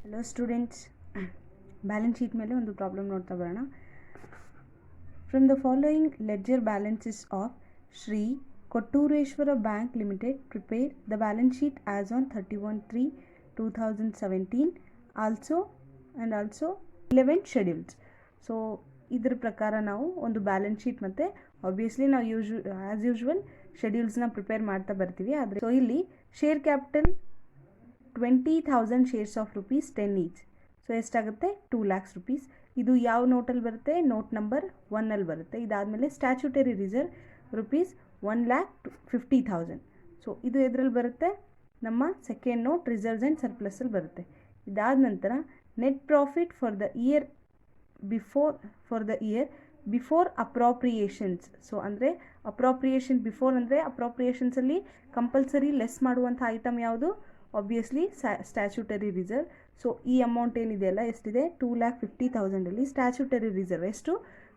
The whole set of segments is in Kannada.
ಹಲೋ ಸ್ಟೂಡೆಂಟ್ಸ್, ಬ್ಯಾಲೆನ್ಸ್ ಶೀಟ್ ಮೇಲೆ ಒಂದು ಪ್ರಾಬ್ಲಮ್ ನೋಡ್ತಾ ಬರೋಣ. From the following ledger balances of Shri Kottureshwara bank limited prepare the balance sheet as on 31/3/2017 also 11 schedules. So ಇದ್ರ ಪ್ರಕಾರ ನಾವು ಒಂದು ಬ್ಯಾಲೆನ್ಸ್ ಶೀಟ್ ಮತ್ತು ಆಬ್ವಿಯಸ್ಲಿ ನಾವು ಆ್ಯಸ್ ಯೂಶ್ವಲ್ ಶೆಡ್ಯೂಲ್ಸ್ನ ಪ್ರಿಪೇರ್ ಮಾಡ್ತಾ ಬರ್ತೀವಿ. ಆದರೆ ಸೊ ಇಲ್ಲಿ share capital 20,000 shares of rupees 10 each. So ಎಷ್ಟಾಗುತ್ತೆ? 2 lakhs rupees. ಇದು ಯಾವ ನೋಟಲ್ಲಿ ಬರುತ್ತೆ? ನೋಟ್ ನಂಬರ್ 1 ಬರುತ್ತೆ. ಇದಾದಮೇಲೆ ಸ್ಟ್ಯಾಚ್ಯೂಟರಿ ರಿಸರ್ವ್ ರುಪೀಸ್ 1,50,000. ಸೊ ಇದು ಎದರಲ್ಲಿ ಬರುತ್ತೆ? ನಮ್ಮ ಸೆಕೆಂಡ್ ನೋಟ್ ರಿಸರ್ವ್ಸ್ ಆ್ಯಂಡ್ ಸರ್ಪ್ಲಸಲ್ಲಿ ಬರುತ್ತೆ. ಇದಾದ ನಂತರ net profit for the year before appropriations. So ಅಂದರೆ ಅಪ್ರಾಪ್ರಿಯೇಷನ್ ಬಿಫೋರ್ ಅಂದರೆ ಅಪ್ರಾಪ್ರಿಯೇಷನ್ಸಲ್ಲಿ ಕಂಪಲ್ಸರಿ ಲೆಸ್ ಮಾಡುವಂಥ ಐಟಮ್ ಯಾವುದು? Obviously statutory reserve. ಸೊ ಈ ಅಮೌಂಟ್ ಏನಿದೆಯಲ್ಲ ಎಷ್ಟಿದೆ? 2,50,000 ಸ್ಟ್ಯಾಚ್ಯೂಟರಿ ರಿಸರ್ವ್ ಎಷ್ಟು?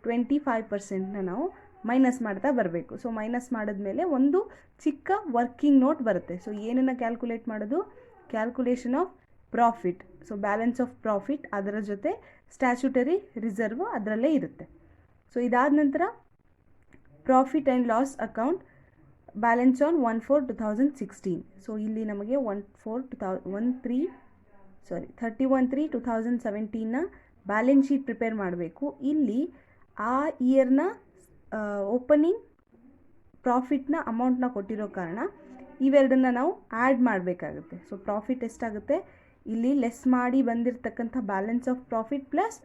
25% ನಾವು ಮೈನಸ್ ಮಾಡ್ತಾ ಬರಬೇಕು. ಸೊ ಮೈನಸ್ ಮಾಡಿದ್ಮೇಲೆ ಒಂದು ಚಿಕ್ಕ ವರ್ಕಿಂಗ್ ನೋಟ್ ಬರುತ್ತೆ. ಸೊ ಏನನ್ನು ಕ್ಯಾಲ್ಕುಲೇಟ್ ಮಾಡೋದು? Calculation of profit. So balance of profit ಅದರ ಜೊತೆ ಸ್ಟ್ಯಾಚ್ಯೂಟರಿ ರಿಸರ್ವ್ ಅದರಲ್ಲೇ ಇರುತ್ತೆ. ಸೊ ಇದಾದ ನಂತರ profit and loss account balance on 1/4/2016. So ಇಲ್ಲಿ ನಮಗೆ 31/3/2017ನ ಬ್ಯಾಲೆನ್ಸ್ ಶೀಟ್ ಪ್ರಿಪೇರ್ ಮಾಡಬೇಕು. ಇಲ್ಲಿ ಆ ಇಯರ್ನ ಓಪನಿಂಗ್ ಪ್ರಾಫಿಟ್ನ ಅಮೌಂಟ್ನ ಕೊಟ್ಟಿರೋ ಕಾರಣ ಇವೆರಡನ್ನ ನಾವು ಆ್ಯಡ್ ಮಾಡಬೇಕಾಗುತ್ತೆ. ಸೊ ಪ್ರಾಫಿಟ್ ಎಷ್ಟಾಗುತ್ತೆ? ಇಲ್ಲಿ ಲೆಸ್ ಮಾಡಿ ಬಂದಿರತಕ್ಕಂಥ ಬ್ಯಾಲೆನ್ಸ್ ಆಫ್ ಪ್ರಾಫಿಟ್ ಪ್ಲಸ್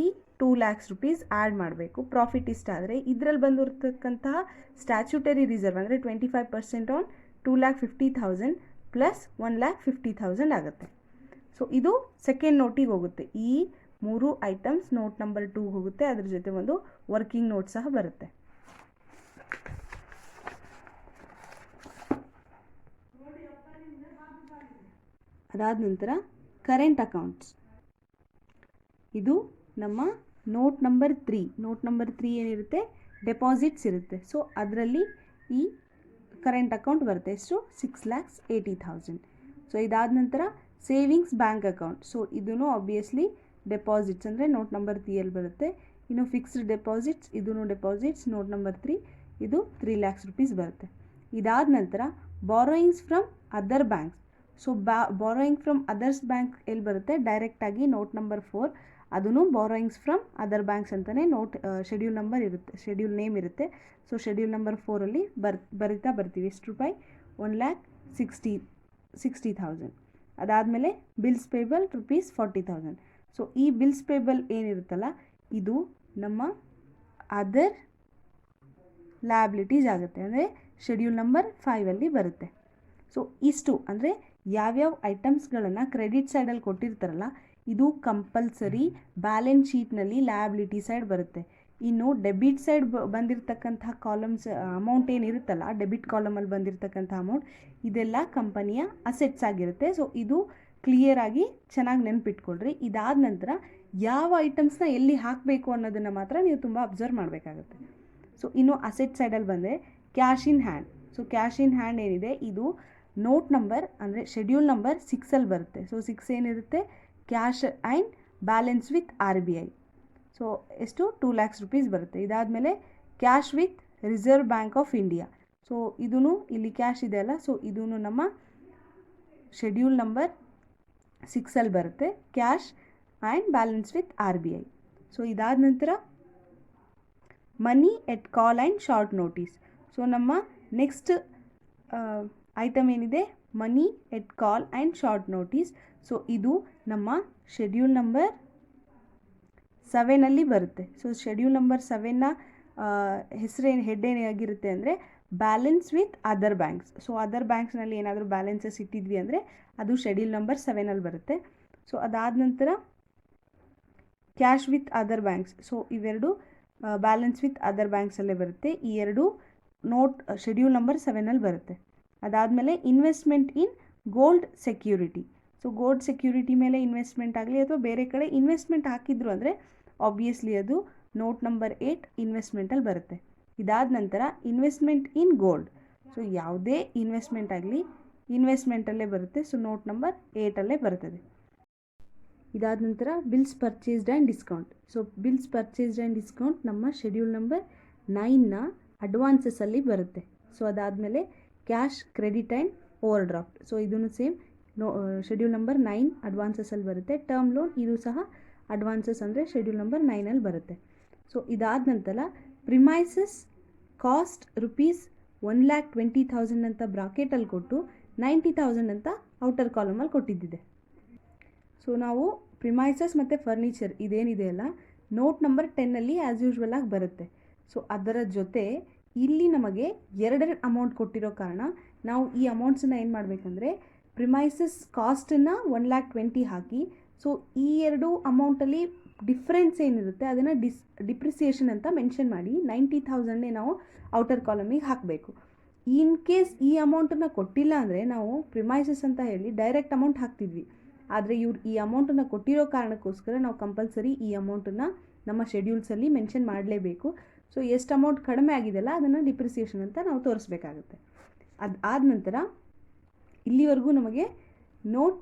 ಈ 2 lakhs rupees ಆ್ಯಡ್ ಮಾಡಬೇಕು. ಪ್ರಾಫಿಟ್ ಇಷ್ಟ ಆದರೆ ಇದರಲ್ಲಿ ಬಂದಿರತಕ್ಕಂತಹ ಸ್ಟ್ಯಾಚ್ಯೂಟರಿ ರಿಸರ್ವ್ ಅಂದರೆ 25% ಆನ್ 2,50,000 ಪ್ಲಸ್ 1,50,000 ಆಗುತ್ತೆ. ಸೊ ಇದು ಸೆಕೆಂಡ್ ನೋಟಿಗೆ ಹೋಗುತ್ತೆ. ಈ 3 ಐಟಮ್ಸ್ ನೋಟ್ ನಂಬರ್ 2 ಹೋಗುತ್ತೆ. ಅದ್ರ ಜೊತೆ ಒಂದು ವರ್ಕಿಂಗ್ ನೋಟ್ ಸಹ ಬರುತ್ತೆ. ಅದಾದ ನಂತರ ಕರೆಂಟ್ ಅಕೌಂಟ್ಸ್. ಇದು ನಮ್ಮ ನೋಟ್ ನಂಬರ್ 3. ನೋಟ್ ನಂಬರ್ 3 ಏನಿರುತ್ತೆ? ಡೆಪಾಸಿಟ್ಸ್ ಇರುತ್ತೆ. ಸೊ ಅದರಲ್ಲಿ ಈ ಕರೆಂಟ್ ಅಕೌಂಟ್ ಬರುತ್ತೆ. ಎಷ್ಟು? 6,80,000. ಸೊ ಇದಾದ ನಂತರ ಸೇವಿಂಗ್ಸ್ ಬ್ಯಾಂಕ್ ಅಕೌಂಟ್. ಸೊ ಇದೂ ಆಬ್ವಿಯಸ್ಲಿ ಡೆಪಾಸಿಟ್ಸ್ ಅಂದರೆ ನೋಟ್ ನಂಬರ್ 3 ಬರುತ್ತೆ. ಇನ್ನು ಫಿಕ್ಸ್ಡ್ ಡೆಪಾಸಿಟ್ಸ್, ಇದೂ ಡೆಪಾಸಿಟ್ಸ್ ನೋಟ್ ನಂಬರ್ 3, ಇದು 3 lakhs rupees ಬರುತ್ತೆ. ಇದಾದ ನಂತರ borrowings from other banks. So borrowing from others bank ಎಲ್ಲಿ ಬರುತ್ತೆ? ಡೈರೆಕ್ಟಾಗಿ ನೋಟ್ ನಂಬರ್ 4, ಅದೂ ಬಾರೋಯಿಂಗ್ಸ್ ಫ್ರಮ್ ಅದರ್ ಬ್ಯಾಂಕ್ಸ್ ಅಂತಲೇ ಶೆಡ್ಯೂಲ್ ನಂಬರ್ ಇರುತ್ತೆ, ಶೆಡ್ಯೂಲ್ ನೇಮ್ ಇರುತ್ತೆ. ಸೊ ಶೆಡ್ಯೂಲ್ ನಂಬರ್ 4ಅಲ್ಲಿ ಬರಿತಾ ಬರ್ತೀವಿ. ಎಷ್ಟು ರೂಪಾಯಿ? 1,60,000. ಅದಾದಮೇಲೆ ಬಿಲ್ಸ್ ಪೇಬಲ್ ರುಪೀಸ್ 40,000. ಸೊ ಈ ಬಿಲ್ಸ್ ಪೇಬಲ್ ಏನಿರುತ್ತಲ್ಲ ಇದು ನಮ್ಮ ಅದರ್ ಲಯಬಿಲಿಟೀಸ್ ಆಗುತ್ತೆ, ಅಂದರೆ ಶೆಡ್ಯೂಲ್ ನಂಬರ್ 5ಅಲ್ಲಿ ಬರುತ್ತೆ. ಸೊ ಇಷ್ಟು ಅಂದರೆ ಯಾವ್ಯಾವ ಐಟಮ್ಸ್ಗಳನ್ನು ಕ್ರೆಡಿಟ್ ಸೈಡಲ್ಲಿ ಕೊಟ್ಟಿರ್ತಾರಲ್ಲ ಇದು ಕಂಪಲ್ಸರಿ ಬ್ಯಾಲೆನ್ಸ್ ಶೀಟ್ನಲ್ಲಿ ಲಯಬಿಲಿಟಿ ಸೈಡ್ ಬರುತ್ತೆ. ಇನ್ನು ಡೆಬಿಟ್ ಸೈಡ್ ಬಂದಿರತಕ್ಕಂಥ ಕಾಲಮ್ಸ್ ಅಮೌಂಟ್ ಏನಿರುತ್ತಲ್ಲ, ಡೆಬಿಟ್ ಕಾಲಮಲ್ಲಿ ಬಂದಿರತಕ್ಕಂಥ ಅಮೌಂಟ್ ಇದೆಲ್ಲ ಕಂಪನಿಯ ಅಸೆಟ್ಸ್ ಆಗಿರುತ್ತೆ. ಸೊ ಇದು ಕ್ಲಿಯರಾಗಿ ಚೆನ್ನಾಗಿ ನೆನ್ಪಿಟ್ಕೊಳ್ರಿ. ಇದಾದ ನಂತರ ಯಾವ ಐಟಮ್ಸ್ನ ಎಲ್ಲಿ ಹಾಕಬೇಕು ಅನ್ನೋದನ್ನು ಮಾತ್ರ ನೀವು ತುಂಬ ಅಬ್ಸರ್ವ್ ಮಾಡಬೇಕಾಗುತ್ತೆ. ಸೊ ಇನ್ನು ಅಸೆಟ್ ಸೈಡಲ್ಲಿ ಬಂದರೆ cash in hand. So cash in hand ಏನಿದೆ ಇದು ನೋಟ್ ನಂಬರ್ ಅಂದರೆ ಶೆಡ್ಯೂಲ್ ನಂಬರ್ 6ಅಲ್ಲಿ ಬರುತ್ತೆ. ಸೊ 6 ಏನಿರುತ್ತೆ? Cash and balance with RBI. So ಎಷ್ಟು? 2 lakhs rupees ಬರುತ್ತೆ. ಇದಾದಮೇಲೆ cash with reserve bank of India. So ಇದೂ ಇಲ್ಲಿ ಕ್ಯಾಶ್ ಇದೆ ಅಲ್ಲ, ಸೊ ಇದೂ ನಮ್ಮ ಶೆಡ್ಯೂಲ್ ನಂಬರ್ 6ಅಲ್ಲಿ ಬರುತ್ತೆ, cash and balance with RBI. So ಇದಾದ ನಂತರ money at call and short notice. So ನಮ್ಮ ನೆಕ್ಸ್ಟ್ ಐಟಮ್ ಏನಿದೆ? Money at call and short notice. So ಇದು ನಮ್ಮ ಶೆಡ್ಯೂಲ್ ನಂಬರ್ 7ಅಲ್ಲಿ ಬರುತ್ತೆ. ಸೊ ಶೆಡ್ಯೂಲ್ ನಂಬರ್ 7ನ ಹೆಡ್ ಏನಾಗಿರುತ್ತೆ ಅಂದರೆ balance with other banks. So other ಬ್ಯಾಂಕ್ಸ್ನಲ್ಲಿ ಏನಾದರೂ ಬ್ಯಾಲೆನ್ಸಸ್ ಇಟ್ಟಿದ್ವಿ ಅಂದರೆ ಅದು ಶೆಡ್ಯೂಲ್ ನಂಬರ್ 7ಅಲ್ಲಿ ಬರುತ್ತೆ. ಸೊ ಅದಾದ ನಂತರ cash with other banks. So ಇವೆರಡು ಬ್ಯಾಲೆನ್ಸ್ ವಿತ್ ಅದರ್ ಬ್ಯಾಂಕ್ಸಲ್ಲೇ ಬರುತ್ತೆ. ಈ ಎರಡು ನೋಟ್ ಶೆಡ್ಯೂಲ್ ನಂಬರ್ 7ಅಲ್ಲಿ ಬರುತ್ತೆ. ಅದಾದಮೇಲೆ investment in gold security. So gold security ಮೇಲೆ ಇನ್ವೆಸ್ಟ್ಮೆಂಟ್ ಆಗಲಿ ಅಥವಾ ಬೇರೆ ಕಡೆ ಇನ್ವೆಸ್ಟ್ಮೆಂಟ್ ಹಾಕಿದ್ರು ಅಂದರೆ ಆಬ್ವಿಯಸ್ಲಿ ಅದು ನೋಟ್ ನಂಬರ್ 8 ಇನ್ವೆಸ್ಟ್ಮೆಂಟಲ್ಲಿ ಬರುತ್ತೆ. ಇದಾದ ನಂತರ ಇನ್ವೆಸ್ಟ್ಮೆಂಟ್ ಇನ್ ಗೋಲ್ಡ್. ಸೊ ಯಾವುದೇ ಇನ್ವೆಸ್ಟ್ಮೆಂಟ್ ಆಗಲಿ ಇನ್ವೆಸ್ಟ್ಮೆಂಟಲ್ಲೇ ಬರುತ್ತೆ. ಸೊ ನೋಟ್ ನಂಬರ್ 8ಅಲ್ಲೇ ಬರ್ತದೆ. ಇದಾದ ನಂತರ bills purchased and discount. So bills purchased and discount ನಮ್ಮ ಶೆಡ್ಯೂಲ್ ನಂಬರ್ 9ನ ಅಡ್ವಾನ್ಸಸಲ್ಲಿ ಬರುತ್ತೆ. ಸೊ ಅದಾದಮೇಲೆ cash credit and over draft. So ಇದನ್ನು ಸೇಮ್ ಶೆಡ್ಯೂಲ್ ನಂಬರ್ 9 ಅಡ್ವಾನ್ಸಸಲ್ಲಿ ಬರುತ್ತೆ. ಟರ್ಮ್ ಲೋನ್ ಇದು ಸಹ ಅಡ್ವಾನ್ಸಸ್ ಅಂದರೆ ಶೆಡ್ಯೂಲ್ ನಂಬರ್ 9ಅಲ್ಲಿ ಬರುತ್ತೆ. ಸೊ ಇದಾದ ನಂತರ ಪ್ರಿಮೈಸಸ್ ಕಾಸ್ಟ್ ರುಪೀಸ್ 1,20,000 ಅಂತ ಬ್ರಾಕೆಟಲ್ಲಿ ಕೊಟ್ಟು 90,000 ಅಂತ ಔಟರ್ ಕಾಲಮಲ್ಲಿ ಕೊಟ್ಟಿದ್ದಿದೆ. ಸೊ ನಾವು ಪ್ರಿಮೈಸಸ್ ಮತ್ತು ಫರ್ನಿಚರ್ ಇದೇನಿದೆ ಅಲ್ಲ, ನೋಟ್ ನಂಬರ್ 10ಅಲ್ಲಿ ಆ್ಯಸ್ ಯೂಶ್ವಲ್ ಆಗಿ ಬರುತ್ತೆ. ಸೊ ಅದರ ಜೊತೆ ಇಲ್ಲಿ ನಮಗೆ ಎರಡೆರಡು ಅಮೌಂಟ್ ಕೊಟ್ಟಿರೋ ಕಾರಣ ನಾವು ಈ ಅಮೌಂಟ್ಸನ್ನು ಏನು ಮಾಡಬೇಕಂದ್ರೆ ಪ್ರಿಮೈಸಸ್ ಕಾಸ್ಟನ್ನು 1,20,000 ಹಾಕಿ, ಸೊ ಈ ಎರಡು ಅಮೌಂಟಲ್ಲಿ ಡಿಫ್ರೆನ್ಸ್ ಏನಿರುತ್ತೆ ಅದನ್ನು ಡಿಪ್ರಿಸಿಯೇಷನ್ ಅಂತ ಮೆನ್ಷನ್ ಮಾಡಿ 90,000ನೇ ನಾವು ಔಟರ್ ಕಾಲಮಿಗೆ ಹಾಕಬೇಕು. ಇನ್ ಕೇಸ್ ಈ ಅಮೌಂಟನ್ನು ಕೊಟ್ಟಿಲ್ಲ ಅಂದರೆ ನಾವು ಪ್ರಿಮೈಸಸ್ ಅಂತ ಹೇಳಿ ಡೈರೆಕ್ಟ್ ಅಮೌಂಟ್ ಹಾಕ್ತಿದ್ವಿ. ಆದರೆ ಇವ್ರು ಈ ಅಮೌಂಟನ್ನು ಕೊಟ್ಟಿರೋ ಕಾರಣಕ್ಕೋಸ್ಕರ ನಾವು ಕಂಪಲ್ಸರಿ ಈ ಅಮೌಂಟನ್ನು ನಮ್ಮ ಶೆಡ್ಯೂಲ್ಸಲ್ಲಿ ಮೆನ್ಷನ್ ಮಾಡಲೇಬೇಕು. ಸೊ ಎಷ್ಟು ಅಮೌಂಟ್ ಕಡಿಮೆ ಆಗಿದೆಯಲ್ಲ ಅದನ್ನು ಡಿಪ್ರಿಸಿಯೇಷನ್ ಅಂತ ನಾವು ತೋರಿಸ್ಬೇಕಾಗುತ್ತೆ. ಅದಾದ ನಂತರ ಇಲ್ಲಿವರೆಗೂ ನಮಗೆ ನೋಟ್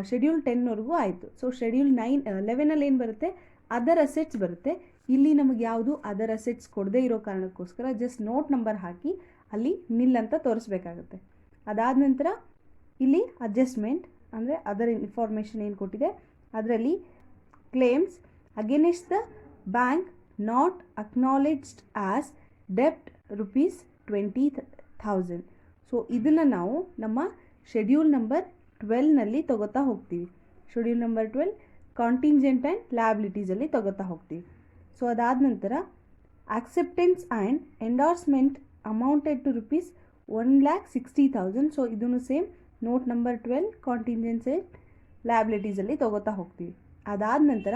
ಶೆಡ್ಯೂಲ್ 10ವರೆಗೂ ಆಯಿತು. ಸೊ ಶೆಡ್ಯೂಲ್ 11ಅಲ್ಲಿ ಏನು ಬರುತ್ತೆ, ಅದರ್ ಅಸೆಟ್ಸ್ ಬರುತ್ತೆ. ಇಲ್ಲಿ ನಮಗೆ ಯಾವುದು ಅದರ್ ಅಸೆಟ್ಸ್ ಕೊಡದೇ ಇರೋ ಕಾರಣಕ್ಕೋಸ್ಕರ ಜಸ್ಟ್ ನೋಟ್ ನಂಬರ್ ಹಾಕಿ ಅಲ್ಲಿ ನಿಲ್ ಅಂತ ತೋರಿಸ್ಬೇಕಾಗುತ್ತೆ. ಅದಾದ ನಂತರ ಇಲ್ಲಿ ಅಡ್ಜಸ್ಟ್ಮೆಂಟ್ ಅಂದರೆ ಅದರ್ ಇನ್ಫಾರ್ಮೇಷನ್ ಏನು ಕೊಟ್ಟಿದೆ ಅದರಲ್ಲಿ claims against the bank not acknowledged as ಡೆಪ್ಟ್ ರುಪೀಸ್ 20,000. ಸೊ ಇದನ್ನು ನಾವು ನಮ್ಮ ಶೆಡ್ಯೂಲ್ ನಂಬರ್ 12ನಲ್ಲಿ ತಗೋತಾ ಹೋಗ್ತೀವಿ. ಶೆಡ್ಯೂಲ್ ನಂಬರ್ 12 ಕಾಂಟಿಂಜೆಂಟ್ ಆ್ಯಂಡ್ ಲಯಬಿಲಿಟೀಸಲ್ಲಿ ತಗೋತಾ ಹೋಗ್ತೀವಿ. ಸೊ ಅದಾದ ನಂತರ acceptance and endorsement amounted to rupees 1,60,000. So ಇದನ್ನು same note number 12 contingence and ಲಯಬಿಲಿಟೀಸಲ್ಲಿ ತಗೋತಾ ಹೋಗ್ತೀವಿ. ಅದಾದ ನಂತರ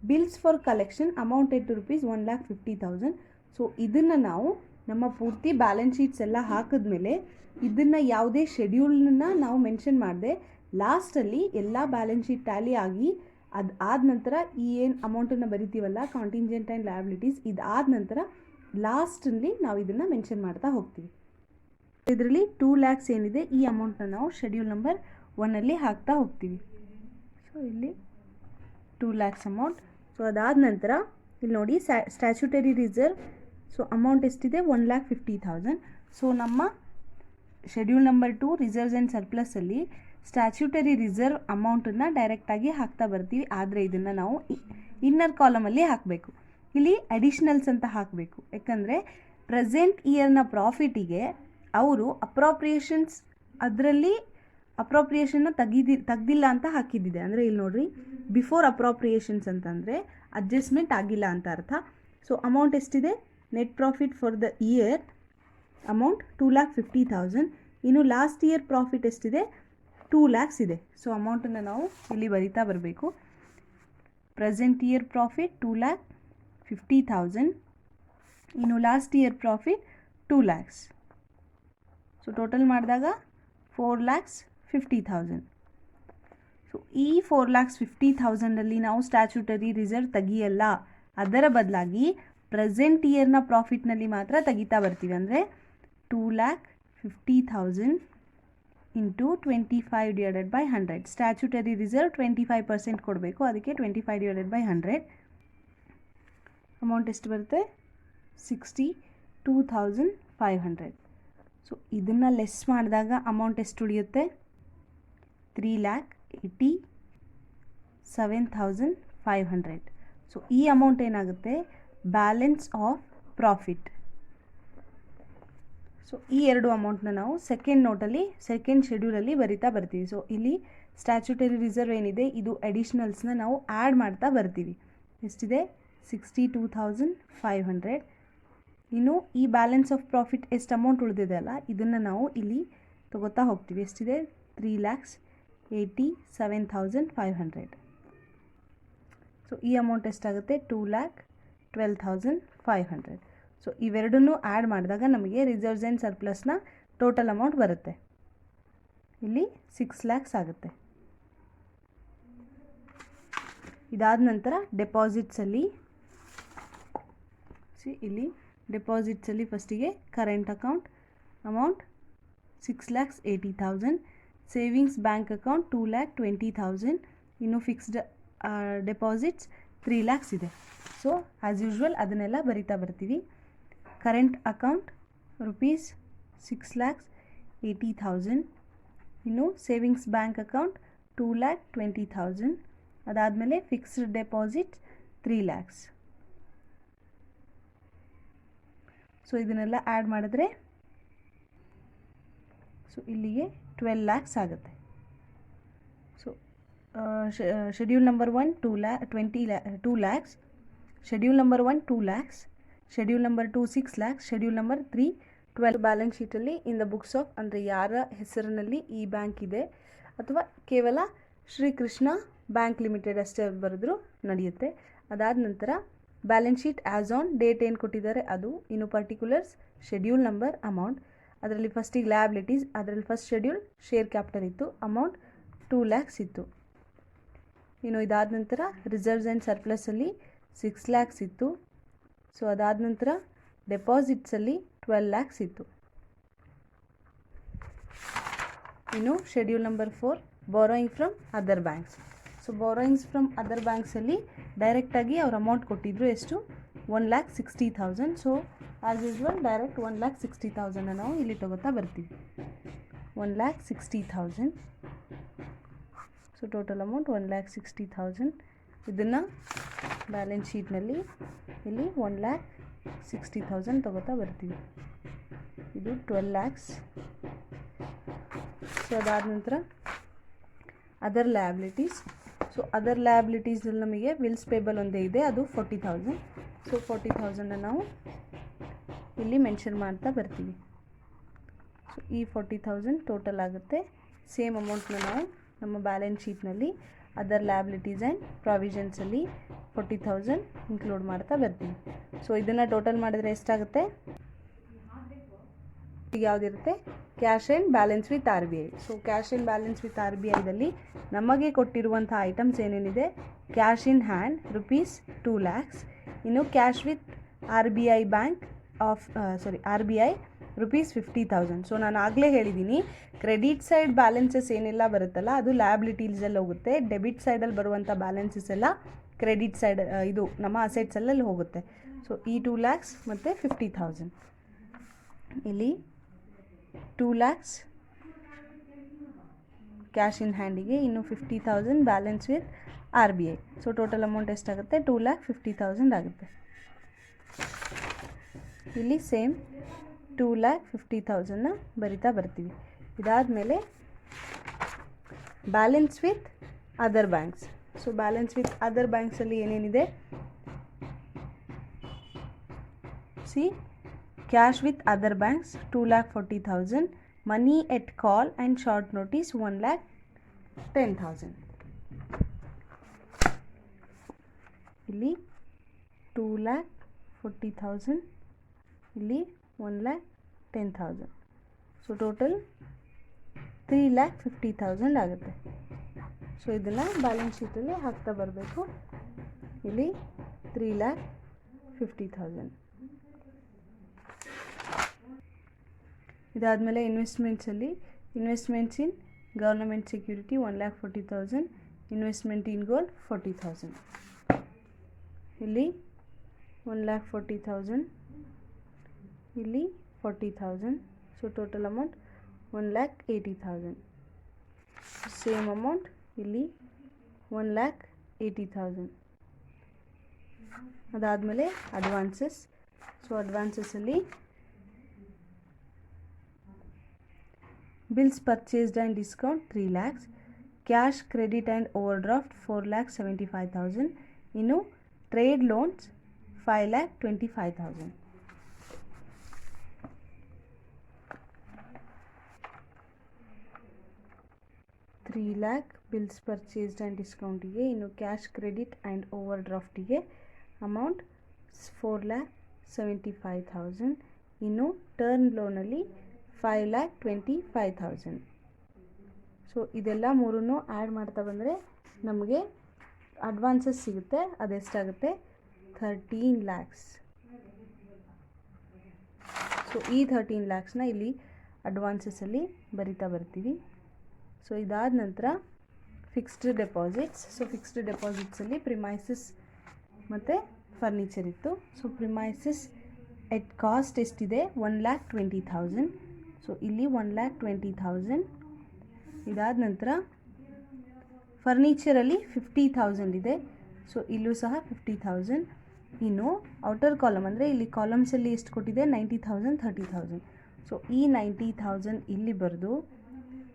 bills for collection amounted to rupees 1,50,000. So ಇದನ್ನು ನಾವು ನಮ್ಮ ಪೂರ್ತಿ ಬ್ಯಾಲೆನ್ಸ್ ಶೀಟ್ಸ್ ಎಲ್ಲ ಹಾಕಿದ್ಮೇಲೆ ಇದನ್ನು ಯಾವುದೇ ಶೆಡ್ಯೂಲ್ನ ನಾವು ಮೆನ್ಷನ್ ಮಾಡದೆ ಲಾಸ್ಟಲ್ಲಿ ಎಲ್ಲ ಬ್ಯಾಲೆನ್ಸ್ ಶೀಟ್ ಟ್ಯಾಲಿ ಆಗಿ ಅದಾದ ನಂತರ ಈ ಏನು ಅಮೌಂಟನ್ನು ಬರಿತೀವಲ್ಲ ಕಾಂಟಿಂಜೆಂಟ್ ಆ್ಯಂಡ್ ಲಯಬಿಲಿಟೀಸ್, ಇದಾದ ನಂತರ ಲಾಸ್ಟಲ್ಲಿ ನಾವು ಇದನ್ನು ಮೆನ್ಷನ್ ಮಾಡ್ತಾ ಹೋಗ್ತೀವಿ. ಇದರಲ್ಲಿ 2 lakhs ಏನಿದೆ ಈ ಅಮೌಂಟನ್ನ ನಾವು ಶೆಡ್ಯೂಲ್ ನಂಬರ್ 1ಅಲ್ಲಿ ಹಾಕ್ತಾ ಹೋಗ್ತೀವಿ. ಸೊ ಇಲ್ಲಿ 2 lakhs ಅಮೌಂಟ್. ಸೊ ಅದಾದ ನಂತರ ಇಲ್ಲಿ ನೋಡಿ ಸ್ಟ್ಯಾಚ್ಯುಟರಿ ರಿಸರ್ವ್. ಸೊ ಅಮೌಂಟ್ ಎಷ್ಟಿದೆ 1,50,000. ಸೊ ನಮ್ಮ ಶೆಡ್ಯೂಲ್ ನಂಬರ್ 2 ರಿಸರ್ವ್ಸ್ ಆ್ಯಂಡ್ ಸರ್ಪ್ಲಸಲ್ಲಿ ಸ್ಟ್ಯಾಚ್ಯುಟರಿ ರಿಸರ್ವ್ ಅಮೌಂಟನ್ನು ಡೈರೆಕ್ಟಾಗಿ ಹಾಕ್ತಾ ಬರ್ತೀವಿ. ಆದರೆ ಇದನ್ನು ನಾವು ಇನ್ನರ್ ಕಾಲಮಲ್ಲಿ ಹಾಕಬೇಕು. ಇಲ್ಲಿ ಅಡಿಷ್ನಲ್ಸ್ ಅಂತ ಹಾಕಬೇಕು. ಯಾಕಂದರೆ ಪ್ರೆಸೆಂಟ್ ಇಯರ್ನ ಪ್ರಾಫಿಟಿಗೆ ಅವರು ಅಪ್ರಾಪ್ರಿಯೇಷನ್ಸ್ ಅದರಲ್ಲಿ ಅಪ್ರಾಪ್ರಿಯೇಷನ್ನ ತೆಗ್ದಿಲ್ಲ ಅಂತ ಹಾಕಿದ್ದಿದೆ. ಅಂದರೆ ಇಲ್ಲಿ ನೋಡಿರಿ ಬಿಫೋರ್ ಅಪ್ರಾಪ್ರಿಯೇಷನ್ಸ್ ಅಂತಂದರೆ ಅಡ್ಜಸ್ಟ್ಮೆಂಟ್ ಆಗಿಲ್ಲ ಅಂತ ಅರ್ಥ. ಸೊ ಅಮೌಂಟ್ ಎಷ್ಟಿದೆ net profit for the year amount 2,50,000. ಇನ್ನು ಲಾಸ್ಟ್ ಇಯರ್ ಪ್ರಾಫಿಟ್ ಎಷ್ಟಿದೆ 2 lakhs ಇದೆ. ಸೊ ಅಮೌಂಟನ್ನು ನಾವು ಇಲ್ಲಿ ಬರಿತಾ ಬರಬೇಕು. Present year profit 2,50,000. ಇನ್ನು last year profit 2 lakhs. So total ಮಾಡಿದಾಗ 4,50,000. ಸೊ ಈ 4,50,000ಅಲ್ಲಿ ನಾವು ಸ್ಟ್ಯಾಚ್ಯುಟರಿ ರಿಸರ್ವ್ ತೆಗಿಯಲ್ಲ. ಅದರ ಬದಲಾಗಿ ಪ್ರೆಸೆಂಟ್ ಇಯರ್ನ ಪ್ರಾಫಿಟ್ನಲ್ಲಿ ಮಾತ್ರ ತೆಗಿತಾ ಬರ್ತೀವಿ. ಅಂದರೆ 2,50,000 ಇಂಟು 25/100. ಸ್ಟ್ಯಾಚ್ಯುಟರಿ ರಿಸರ್ವ್ 25% ಕೊಡಬೇಕು, ಅದಕ್ಕೆ 25/100. ಅಮೌಂಟ್ ಎಷ್ಟು ಬರುತ್ತೆ 62,500. ಸೊ ಇದನ್ನು ಲೆಸ್ ಮಾಡಿದಾಗ ಅಮೌಂಟ್ ಎಷ್ಟು ಉಳಿಯುತ್ತೆ 3,87,500. ಸೊ ಈ ಅಮೌಂಟ್ ಏನಾಗುತ್ತೆ ಬ್ಯಾಲೆನ್ಸ್ ಆಫ್ ಪ್ರಾಫಿಟ್. ಸೊ ಈ ಎರಡು ಅಮೌಂಟ್ನ ನಾವು ಸೆಕೆಂಡ್ ನೋಟಲ್ಲಿ ಸೆಕೆಂಡ್ ಶೆಡ್ಯೂಲಲ್ಲಿ ಬರಿತಾ ಬರ್ತೀವಿ. ಸೊ ಇಲ್ಲಿ ಸ್ಟ್ಯಾಚ್ಯುಟರಿ ರಿಸರ್ವ್ ಏನಿದೆ ಇದು ಅಡಿಷ್ನಲ್ಸ್ನ ನಾವು ಆ್ಯಡ್ ಮಾಡ್ತಾ ಬರ್ತೀವಿ. ಎಷ್ಟಿದೆ 62,500. ಇನ್ನು ಈ ಬ್ಯಾಲೆನ್ಸ್ ಆಫ್ ಪ್ರಾಫಿಟ್ ಎಷ್ಟು ಅಮೌಂಟ್ ಉಳಿದಿದೆ ಅಲ್ಲ ಇದನ್ನು ನಾವು ಇಲ್ಲಿ ತಗೋತಾ ಹೋಗ್ತೀವಿ. ಎಷ್ಟಿದೆ 3,87,500. ಸೊ ಈ ಅಮೌಂಟ್ ಎಷ್ಟಾಗುತ್ತೆ 2,12,500. ಸೊ ಇವೆರಡನ್ನೂ ಆ್ಯಡ್ ಮಾಡಿದಾಗ ನಮಗೆ ರಿಸರ್ವ್ಸ್ ಆ್ಯಂಡ್ ಸರ್ಪ್ಲಸ್ನ ಟೋಟಲ್ ಅಮೌಂಟ್ ಬರುತ್ತೆ. ಇಲ್ಲಿ 6 lakhs ಆಗುತ್ತೆ. ಇದಾದ ನಂತರ ಡೆಪಾಸಿಟ್ಸಲ್ಲಿ ಇಲ್ಲಿ ಡೆಪಾಸಿಟ್ಸಲ್ಲಿ ಫಸ್ಟಿಗೆ current account amount 6,80,000. Savings bank account 2,20,000. ಇನ್ನು ಫಿಕ್ಸ್ಡ್ ಡೆಪಾಸಿಟ್ಸ್ 3 ಲ್ಯಾಕ್ಸ್ ಇದೆ. ಸೊ ಆ್ಯಸ್ ಯೂಶ್ವಲ್ ಅದನ್ನೆಲ್ಲ ಬರಿತಾ ಬರ್ತೀವಿ. Current account rupees 6,80,000. ಇನ್ನು ಸೇವಿಂಗ್ಸ್ ಬ್ಯಾಂಕ್ ಅಕೌಂಟ್ 2,20,000. ಅದಾದಮೇಲೆ ಫಿಕ್ಸ್ಡ್ ಡೆಪಾಸಿಟ್ 3 ಲ್ಯಾಕ್ಸ್. ಸೊ ಇದನ್ನೆಲ್ಲ ಆ್ಯಡ್ ಮಾಡಿದ್ರೆ ಸೊ ಇಲ್ಲಿಗೆ 12 ಲ್ಯಾಕ್ಸ್ ಆಗುತ್ತೆ. So schedule number 1 2 lakhs, schedule number 1 2 lakhs, schedule number 2 6 lakhs, schedule number 3 12. Balance ಶೀಟಲ್ಲಿ ಇನ್ ದ ಬುಕ್ಸ್ ಆಫ್ ಅಂದರೆ ಯಾರ ಹೆಸರಿನಲ್ಲಿ ಈ ಬ್ಯಾಂಕ್ ಇದೆ ಅಥವಾ ಕೇವಲ ಶ್ರೀಕೃಷ್ಣ ಬ್ಯಾಂಕ್ ಲಿಮಿಟೆಡ್ ಅಷ್ಟೇ ಬರೆದ್ರೂ ನಡೆಯುತ್ತೆ. ಅದಾದ ನಂತರ balance sheet as on date ಏನು ಕೊಟ್ಟಿದ್ದಾರೆ ಅದು, ಇನ್ನು ಪರ್ಟಿಕ್ಯುಲರ್ಸ್, ಶೆಡ್ಯೂಲ್ ನಂಬರ್, ಅಮೌಂಟ್. ಅದರಲ್ಲಿ ಫಸ್ಟಿಗೆ ಲಯಬಿಲಿಟೀಸ್, ಅದರಲ್ಲಿ ಫಸ್ಟ್ ಶೆಡ್ಯೂಲ್ ಶೇರ್ ಕ್ಯಾಪಿಟಲ್ ಇತ್ತು, ಅಮೌಂಟ್ 2 ಲ್ಯಾಕ್ಸ್ ಇತ್ತು. ಇನ್ನು ಇದಾದ ನಂತರ ರಿಸರ್ವ್ಸ್ ಆ್ಯಂಡ್ ಸರ್ಪ್ಲಸಲ್ಲಿ 6 ಲ್ಯಾಕ್ಸ್ ಇತ್ತು. ಸೊ ಅದಾದ ನಂತರ ಡೆಪಾಸಿಟ್ಸಲ್ಲಿ 12 ಲ್ಯಾಕ್ಸ್ ಇತ್ತು. ಇನ್ನು schedule number 4 borrowing from other banks. So borrowings from other ಬ್ಯಾಂಕ್ಸಲ್ಲಿ ಡೈರೆಕ್ಟಾಗಿ ಅವ್ರು ಅಮೌಂಟ್ ಕೊಟ್ಟಿದ್ರು ಎಷ್ಟು, 1,60,000. ಸೊ ಆ್ಯಸ್ ಯೂಶ್ವಲ್ ಡೈರೆಕ್ಟ್ 1,60,000 ನಾವು ಇಲ್ಲಿ ತಗೋತಾ ಬರ್ತೀವಿ. 1,60,000. So total amount 1,60,000. ಇದನ್ನು ಬ್ಯಾಲೆನ್ಸ್ ಶೀಟ್ನಲ್ಲಿ ಇಲ್ಲಿ 1,60,000 ತಗೋತಾ ಬರ್ತೀವಿ. ಇದು 12 ಲ್ಯಾಕ್ಸ್. ಸೊ ಅದಾದ ನಂತರ ಅದರ್ ಲಯಬಿಲಿಟೀಸ್. ಸೊ ಅದರ್ ಲಯಬಿಲಿಟೀಸಲ್ಲಿ ನಮಗೆ ಬಿಲ್ಸ್ ಪೇಬಲ್ ಒಂದೇ ಇದೆ, ಅದು 40,000. ಸೊ 40,000 ನಾವು ಇಲ್ಲಿ ಮೆನ್ಷನ್ ಮಾಡ್ತಾ ಬರ್ತೀವಿ. ಸೊ ಈ 40,000 ಟೋಟಲ್ ಆಗುತ್ತೆ. ಸೇಮ್ ಅಮೌಂಟ್ನ ನಾವು ನಮ್ಮ ಬ್ಯಾಲೆನ್ಸ್ ಶೀಟ್ನಲ್ಲಿ ಅದರ್ ಲಯಬಿಲಿಟೀಸ್ ಆ್ಯಂಡ್ ಪ್ರಾವಿಷನ್ಸಲ್ಲಿ 40,000 ಇನ್ಕ್ಲೂಡ್ ಮಾಡ್ತಾ ಬರ್ತೀವಿ. ಸೊ ಇದನ್ನು ಟೋಟಲ್ ಮಾಡಿದರೆ ಎಷ್ಟಾಗುತ್ತೆ, ಯಾವುದಿರುತ್ತೆ, cash and balance with RBI. So cash and balance with RBIದಲ್ಲಿ ನಮಗೆ ಕೊಟ್ಟಿರುವಂಥ ಐಟಮ್ಸ್ ಏನೇನಿದೆ, cash in hand rupees 2 lakhs. ಇನ್ನು cash with RBI bank of RBI rupees 50,000. So ನಾನು ಆಗಲೇ ಹೇಳಿದ್ದೀನಿ, ಕ್ರೆಡಿಟ್ ಸೈಡ್ ಬ್ಯಾಲೆನ್ಸಸ್ ಏನೆಲ್ಲ ಬರುತ್ತಲ್ಲ ಅದು ಲಯಬಿಲಿಟೀಸಲ್ಲಿ ಹೋಗುತ್ತೆ, ಡೆಬಿಟ್ ಸೈಡಲ್ಲಿ ಬರುವಂಥ ಬ್ಯಾಲೆನ್ಸಸ್ ಎಲ್ಲ ಕ್ರೆಡಿಟ್ ಸೈಡ್ ಇದು ನಮ್ಮ ಅಸೆಟ್ಸಲ್ಲಿ ಹೋಗುತ್ತೆ. ಸೊ ಈ 2 ಲ್ಯಾಕ್ಸ್ ಮತ್ತು 50,000 ಇಲ್ಲಿ 2 ಲ್ಯಾಕ್ಸ್ ಕ್ಯಾಶ್ ಇನ್ ಹ್ಯಾಂಡಿಗೆ, ಇನ್ನು 50,000 balance with RBI. So total amount ಎಷ್ಟಾಗುತ್ತೆ, 2,50,000 ಆಗುತ್ತೆ. ಇಲ್ಲಿ ಸೇಮ್ 2,50,000ನ ಬರಿತಾ ಬರ್ತೀವಿ. ಇದಾದಮೇಲೆ balance with other banks. So balance with other ಬ್ಯಾಂಕ್ಸಲ್ಲಿ ಏನೇನಿದೆ, C cash with other banks 2,40,000, money at call and short notice 1,10,000. ಇಲ್ಲಿ 2,40,000, ಇಲ್ಲಿ 1,10,000. ಸೊ ಟೋಟಲ್ 3,50,000 ಆಗುತ್ತೆ. ಸೊ ಇದನ್ನು ಬ್ಯಾಲೆನ್ಸ್ ಶೀಟಲ್ಲಿ ಹಾಕ್ತಾ ಬರಬೇಕು. ಇಲ್ಲಿ 3,50,000. ಇದಾದಮೇಲೆ ಇನ್ವೆಸ್ಟ್ಮೆಂಟ್ಸಲ್ಲಿ investments in government security 1,40,000, investment in gold 40,000. ಇಲ್ಲಿ 1,40,000, ಇಲ್ಲಿ 40,000. So total amount 1,80,000. Same amount ಇಲ್ಲಿ 1,80,000. ಅದಾದಮೇಲೆ ಅಡ್ವಾನ್ಸಸ್. ಸೊ ಅಡ್ವಾನ್ಸಸ್ಸಲ್ಲಿ bills purchased and discount 3 lakhs, cash credit and overdraft 4,75,000. ಇನ್ನು trade loans 5,25,000. $3 lakh bills purchased and ಡಿಸ್ಕೌಂಟಿಗೆ, ಇನ್ನು ಕ್ಯಾಶ್ ಕ್ರೆಡಿಟ್ ಆ್ಯಂಡ್ ಓವರ್ ಡ್ರಾಫ್ಟಿಗೆ ಅಮೌಂಟ್ 4,75,000. ಇನ್ನು ಟರ್ನ್ ಲೋನಲ್ಲಿ 5,25,000. ಸೊ ಇದೆಲ್ಲ ಮೂರನ್ನು ಆ್ಯಡ್ ಮಾಡ್ತಾ ಬಂದರೆ ನಮಗೆ ಅಡ್ವಾನ್ಸಸ್ ಸಿಗುತ್ತೆ. ಅದೆಷ್ಟಾಗುತ್ತೆ, 13 ಲ್ಯಾಕ್ಸ್. ಸೊ ಈ 13 ಲ್ಯಾಕ್ಸ್ನ ಇಲ್ಲಿ ಅಡ್ವಾನ್ಸಸ್ಸಲ್ಲಿ ಬರಿತಾ ಬರ್ತೀವಿ. ಸೊ ಇದಾದ ನಂತರ ಫಿಕ್ಸ್ಡ್ ಡೆಪಾಸಿಟ್ಸ್. ಸೊ ಫಿಕ್ಸ್ಡ್ ಡೆಪಾಸಿಟ್ಸಲ್ಲಿ ಪ್ರಿಮೈಸಸ್ ಮತ್ತು ಫರ್ನಿಚರ್ ಇತ್ತು. ಸೊ ಪ್ರಿಮೈಸಸ್ ಎಟ್ ಕಾಸ್ಟ್ ಎಷ್ಟಿದೆ 1,20,000. ಸೊ ಇಲ್ಲಿ 1,20,000. ಇದಾದ ನಂತರ ಫರ್ನಿಚರಲ್ಲಿ 50,000 ಇದೆ. ಸೊ ಇಲ್ಲೂ ಸಹ 50,000. ಇನ್ನು ಔಟರ್ ಕಾಲಮ್ ಅಂದರೆ ಇಲ್ಲಿ ಕಾಲಮ್ಸಲ್ಲಿ ಎಷ್ಟು ಕೊಟ್ಟಿದೆ 90,000, 30,000. ಸೊ ಈ 90,000 ಇಲ್ಲಿ ಬರೆದು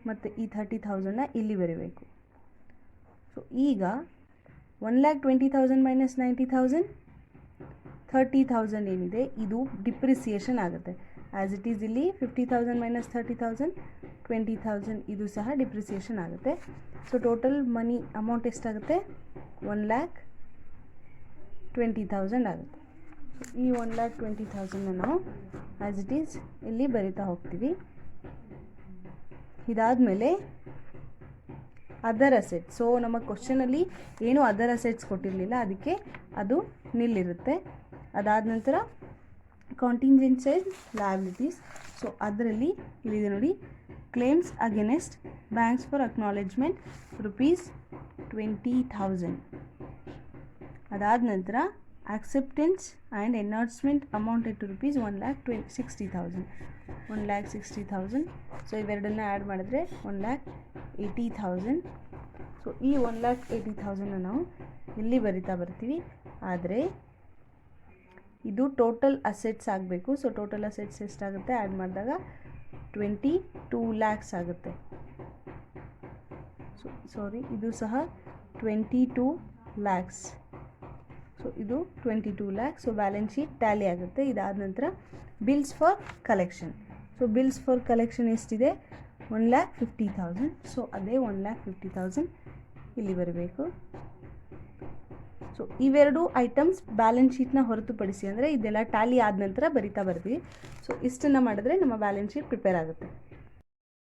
ಮತ್ತು ಈ 30,000ನ ಇಲ್ಲಿ ಬರೀಬೇಕು. ಸೊ ಈಗ 1,20,000 ಮೈನಸ್ 90,000, 30,000 ಏನಿದೆ ಇದು ಡಿಪ್ರಿಸಿಯೇಷನ್ ಆಗುತ್ತೆ. ಆ್ಯಸ್ ಇಟ್ ಈಸ್ ಇಲ್ಲಿ 50,000 ಮೈನಸ್ 30,000, 20,000 ಇದು ಸಹ ಡಿಪ್ರಿಸಿಯೇಷನ್ ಆಗುತ್ತೆ. ಸೊ ಟೋಟಲ್ ಮನಿ ಅಮೌಂಟ್ ಎಷ್ಟಾಗುತ್ತೆ 1,20,000 ಆಗುತ್ತೆ. ಸೊ ಈ 1,20,000ನ ನಾವು ಆ್ಯಸ್ ಇಟ್ ಈಸ್ ಇಲ್ಲಿ ಬರಿತಾ ಹೋಗ್ತೀವಿ. ಇದಾದಮೇಲೆ ಅದರ್ ಅಸೆಟ್ಸ್. ಸೊ ನಮ್ಮ ಕ್ವಶನಲ್ಲಿ ಏನು ಅದರ್ ಅಸೆಟ್ಸ್ ಕೊಟ್ಟಿರಲಿಲ್ಲ, ಅದಕ್ಕೆ ಅದು ನಿಲ್ಲಿರುತ್ತೆ. ಅದಾದ ನಂತರ ಕಾಂಟಿಂಜೆಂಟ್ ಸೈಡ್ ಲಯಬಿಲಿಟೀಸ್. ಸೊ ಅದರಲ್ಲಿ ಇಲ್ಲಿದೆ ನೋಡಿ, claims against banks for acknowledgement ₹20,000. ಅದಾದ ನಂತರ acceptance and enhancement amounted to ₹1,60,000. 1,60,000. So ಇವೆರಡನ್ನ ಆ್ಯಡ್ ಮಾಡಿದ್ರೆ 1,80,000. ಸೊ ಈ 1,80,000ನ ನಾವು ಇಲ್ಲಿ ಬರಿತಾ ಬರ್ತೀವಿ. ಆದರೆ ಇದು ಟೋಟಲ್ ಅಸೆಟ್ಸ್ ಆಗಬೇಕು. ಸೊ ಟೋಟಲ್ ಅಸೆಟ್ಸ್ ಎಷ್ಟಾಗುತ್ತೆ ಆ್ಯಡ್ ಮಾಡಿದಾಗ 22 lakhs ಆಗುತ್ತೆ. ಇದು ಸಹ 22 lakhs. ಸೊ ಇದು 22 lakhs. So balance sheet Tally ಆಗುತ್ತೆ. ಇದಾದ ನಂತರ bills for collection. So bills for collection ಎಷ್ಟಿದೆ 1,50,000. ಸೊ ಅದೇ 1,50,000 ಇಲ್ಲಿ ಬರಬೇಕು. ಸೊ ಇವೆರಡು ಐಟಮ್ಸ್ ಬ್ಯಾಲೆನ್ಸ್ ಶೀಟ್ನ ಹೊರತುಪಡಿಸಿ, ಅಂದರೆ ಇದೆಲ್ಲ ಟ್ಯಾಲಿ ಆದ ನಂತರ ಬರಿತಾ ಬರ್ತೀವಿ. ಸೊ ಇಷ್ಟನ್ನು ಮಾಡಿದ್ರೆ ನಮ್ಮ ಬ್ಯಾಲೆನ್ಸ್ ಶೀಟ್ ಪ್ರಿಪೇರ್ ಆಗುತ್ತೆ.